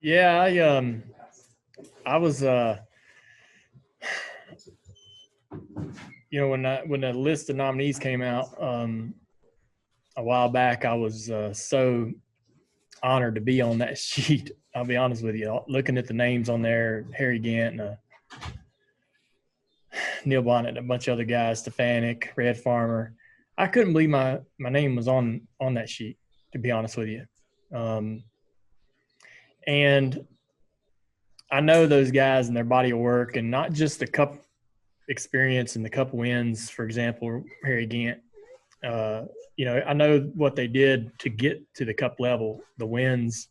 Yeah, I was when the list of nominees came out a while back, I was so honored to be on that sheet. I'll be honest with you. Looking at the names on there, Harry Gant, Neil Bonnet, and a bunch of other guys, Stefanik, Red Farmer. I couldn't believe my name was on that sheet, to be honest with you. And I know those guys and their body of work, and not just the Cup experience and the Cup wins. For example, Harry Gant. I know what they did to get to the Cup level, the wins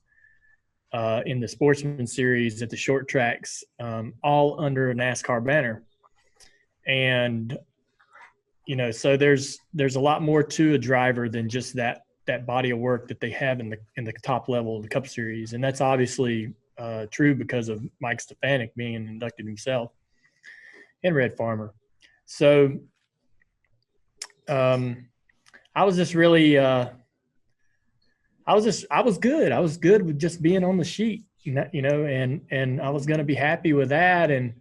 in the Sportsman Series at the short tracks, all under a NASCAR banner. And so there's a lot more to a driver than just that body of work that they have in the top level of the Cup Series, and that's obviously true because of Mike Stefanik being inducted himself and Red Farmer. So I was just really I was good. I was good with just being on the sheet, and I was going to be happy with that. And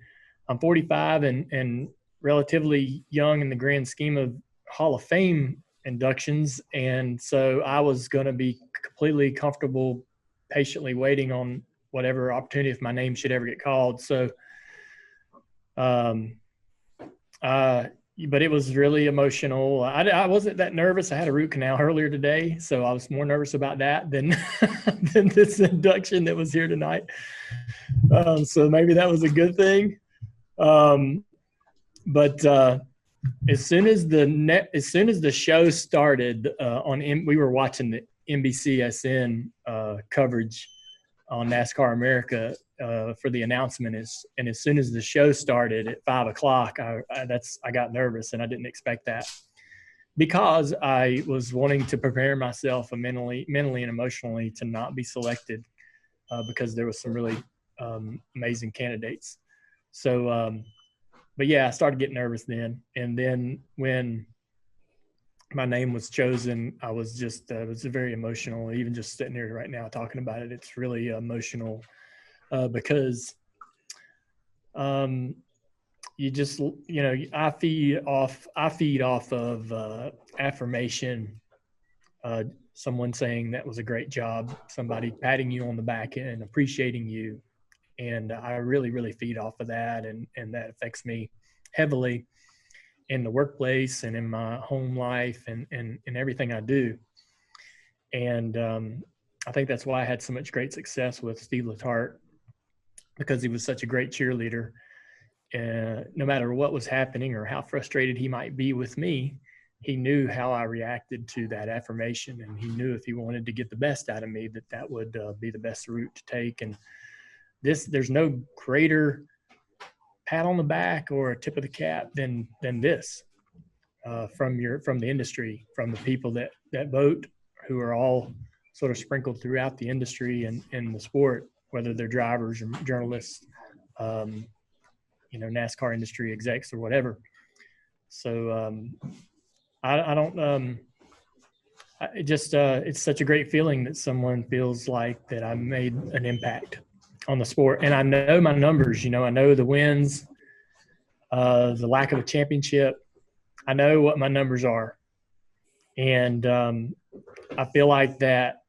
I'm 45 and relatively young in the grand scheme of Hall of Fame inductions. And so I was going to be completely comfortable, patiently waiting on whatever opportunity if my name should ever get called. So, but it was really emotional. I wasn't that nervous. I had a root canal earlier today, so I was more nervous about that than than this induction that was here tonight. So maybe that was a good thing. But as soon as the show started we were watching the NBCSN coverage on NASCAR America for the announcement and as soon as the show started at 5:00, I got nervous, and I didn't expect that because I was wanting to prepare myself mentally and emotionally to not be selected because there was some really amazing candidates. So, but yeah, I started getting nervous then, and then when my name was chosen, I was just it was very emotional. Even just sitting here right now talking about it, it's really emotional because you just I feed off of affirmation. Someone saying that was a great job, somebody patting you on the back and appreciating you, and I really feed off of that, and that affects me heavily in the workplace and in my home life and everything I do. And I think that's why I had so much great success with Steve Letarte, because he was such a great cheerleader. No matter what was happening or how frustrated he might be with me, he knew how I reacted to that affirmation, and he knew if he wanted to get the best out of me, that would be the best route to take. And there's no greater pat on the back or a tip of the cap than this from the industry, from the people that vote, who are all sort of sprinkled throughout the industry and the sport, whether they're drivers or journalists, NASCAR industry execs or whatever. So I don't. It's such a great feeling that someone feels like that I made an impact on the sport, and I know my numbers. I know the wins, the lack of a championship. I know what my numbers are, and I feel like that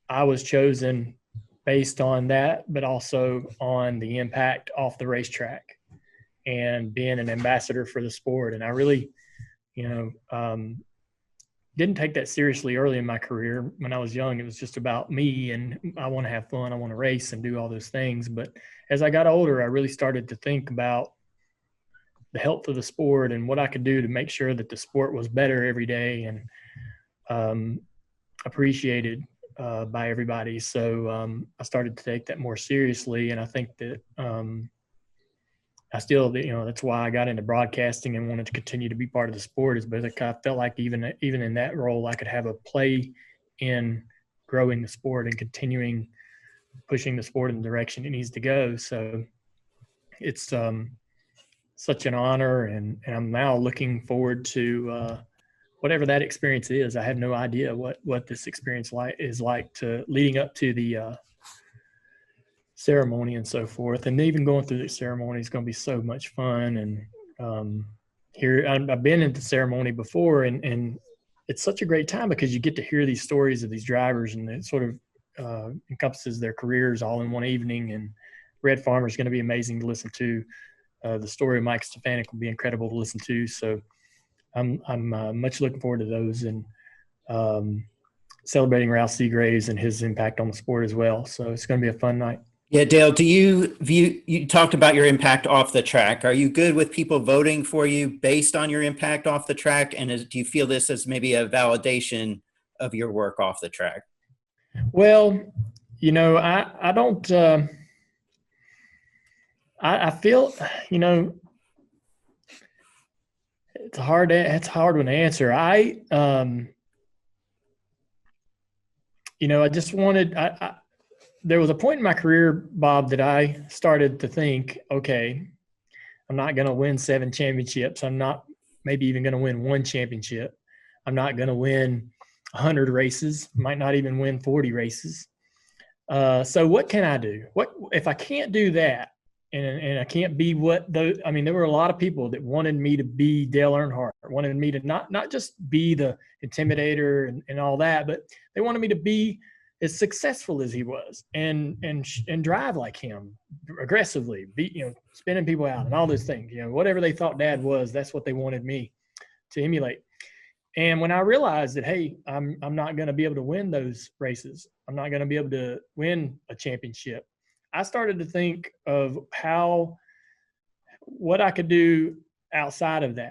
I was chosen based on that, but also on the impact off the racetrack and being an ambassador for the sport. And I really, didn't take that seriously early in my career. When I was young, it was just about me, and I want to have fun. I want to race and do all those things. But as I got older, I really started to think about the health of the sport and what I could do to make sure that the sport was better every day and appreciated by everybody. So I started to take that more seriously. And I think that I still, that's why I got into broadcasting and wanted to continue to be part of the sport, is because I felt like even in that role, I could have a play in growing the sport and continuing pushing the sport in the direction it needs to go. So it's such an honor, and I'm now looking forward to whatever that experience is. I have no idea what this experience is like to leading up to the ceremony and so forth. And even going through the ceremony is going to be so much fun. And here I've been at the ceremony before, and it's such a great time because you get to hear these stories of these drivers, and it sort of encompasses their careers all in one evening. And Red Farmer is going to be amazing to listen to. The story of Mike Stefanik will be incredible to listen to. So I'm much looking forward to those, and celebrating Ralph Seagraves and his impact on the sport as well. So it's going to be a fun night. Yeah, Dale, do you talked about your impact off the track. Are you good with people voting for you based on your impact off the track? And do you feel this as maybe a validation of your work off the track? Well, I don't, I feel, it's a hard one to answer. I just wanted, there was a point in my career, Bob, that I started to think, okay, I'm not going to win 7 championships. I'm not maybe even going to win 1 championship. I'm not going to win 100 races, might not even win 40 races. So what can I do? What if I can't do that, and I can't be there were a lot of people that wanted me to be Dale Earnhardt, wanted me to not just be the intimidator and all that, but they wanted me to be as successful as he was and drive like him aggressively, spinning people out and all those things, whatever they thought Dad was, that's what they wanted me to emulate. And when I realized that, hey, I'm not going to be able to win those races, I'm not going to be able to win a championship, I started to think of what I could do outside of that.